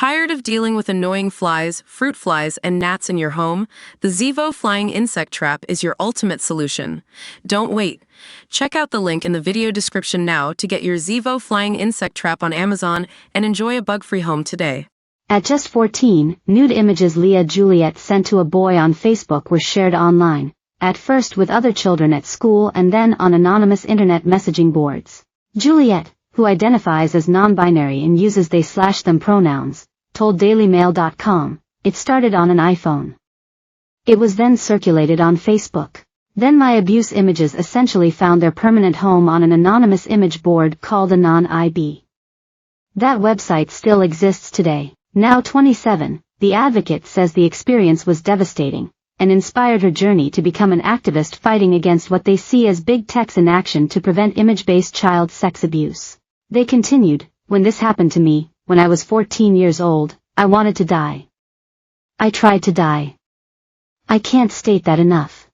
Tired of dealing with annoying flies, fruit flies, and gnats in your home? The Zevo Flying Insect Trap is your ultimate solution. Don't wait. Check out the link in the video description now to get your Zevo Flying Insect Trap on Amazon and enjoy a bug-free home today. At just 14, nude images Leah Juliet sent to a boy on Facebook were shared online, at first with other children at school and then on anonymous internet messaging boards. Juliet, who identifies as non-binary and uses they/them pronouns, told dailymail.com, it started on an iPhone. It was then circulated on Facebook. Then my abuse images essentially found their permanent home on an anonymous image board called Anon-IB. That website still exists today. Now 27, the advocate says the experience was devastating, and inspired her journey to become an activist fighting against what they see as big tech's inaction to prevent image-based child sex abuse. They continued, when this happened to me, when I was 14 years old, I wanted to die. I tried to die. I can't state that enough.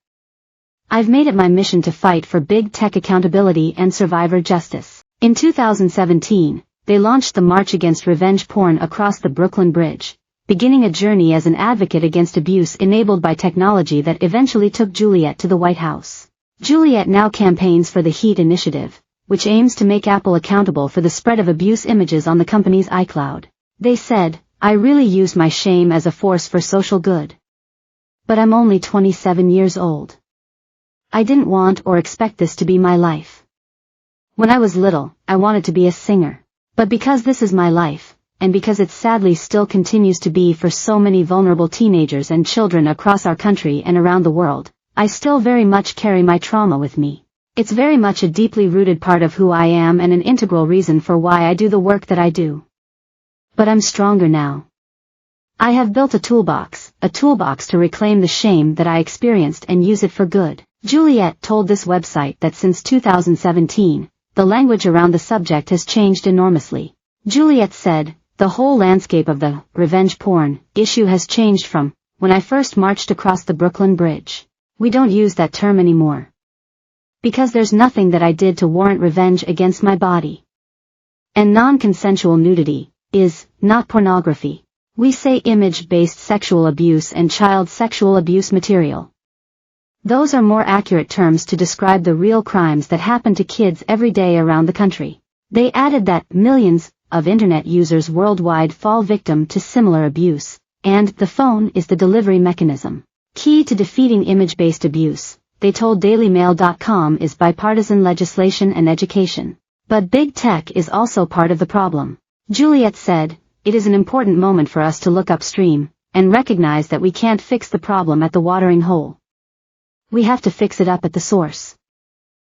I've made it my mission to fight for big tech accountability and survivor justice. In 2017, they launched the March Against Revenge Porn across the Brooklyn Bridge, beginning a journey as an advocate against abuse enabled by technology that eventually took Juliet to the White House. Juliet now campaigns for the HEAT initiative, which aims to make Apple accountable for the spread of abuse images on the company's iCloud. They said, I really used my shame as a force for social good. But I'm only 27 years old. I didn't want or expect this to be my life. When I was little, I wanted to be a singer. But because this is my life, and because it sadly still continues to be for so many vulnerable teenagers and children across our country and around the world, I still very much carry my trauma with me. It's very much a deeply rooted part of who I am and an integral reason for why I do the work that I do. But I'm stronger now. I have built a toolbox to reclaim the shame that I experienced and use it for good. Juliet told this website that since 2017, the language around the subject has changed enormously. Juliet said, the whole landscape of the revenge porn issue has changed from when I first marched across the Brooklyn Bridge. We don't use that term anymore. Because there's nothing that I did to warrant revenge against my body. And non-consensual nudity is not pornography. We say image-based sexual abuse and child sexual abuse material. Those are more accurate terms to describe the real crimes that happen to kids every day around the country. They added that millions of internet users worldwide fall victim to similar abuse, and the phone is the delivery mechanism. Key to defeating image-based abuse, they told dailymail.com, is bipartisan legislation and education. But big tech is also part of the problem. Juliet said, it is an important moment for us to look upstream, and recognize that we can't fix the problem at the watering hole. We have to fix it up at the source.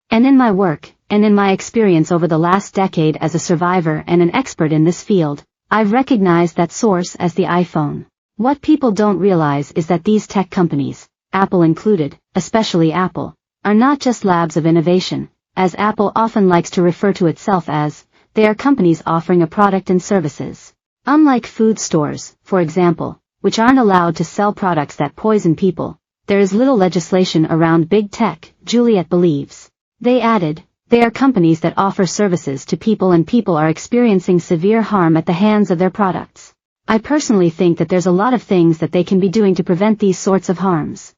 And in my work, and in my experience over the last decade as a survivor and an expert in this field, I've recognized that source as the iPhone. What people don't realize is that these tech companies, Apple included, especially Apple, are not just labs of innovation, as Apple often likes to refer to itself as. They are companies offering a product and services. Unlike food stores, for example, which aren't allowed to sell products that poison people, there is little legislation around big tech, Juliet believes. They added, they are companies that offer services to people and people are experiencing severe harm at the hands of their products. I personally think that there's a lot of things that they can be doing to prevent these sorts of harms.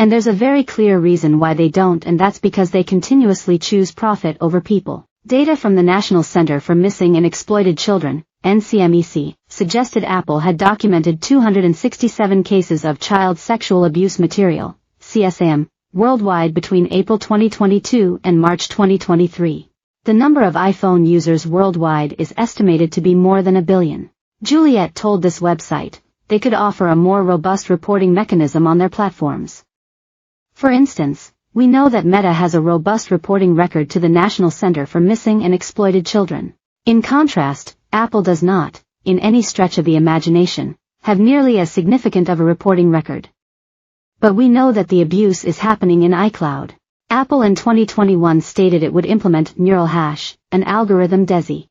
And there's a very clear reason why they don't, and that's because they continuously choose profit over people. Data from the National Center for Missing and Exploited Children, NCMEC, suggested Apple had documented 267 cases of child sexual abuse material, CSAM, worldwide between April 2022 and March 2023. The number of iPhone users worldwide is estimated to be more than 1 billion. Juliet told this website, they could offer a more robust reporting mechanism on their platforms. For instance, we know that Meta has a robust reporting record to the National Center for Missing and Exploited Children. In contrast, Apple does not, in any stretch of the imagination, have nearly as significant of a reporting record. But we know that the abuse is happening in iCloud. Apple in 2021 stated it would implement Neural Hash, an algorithm DESI,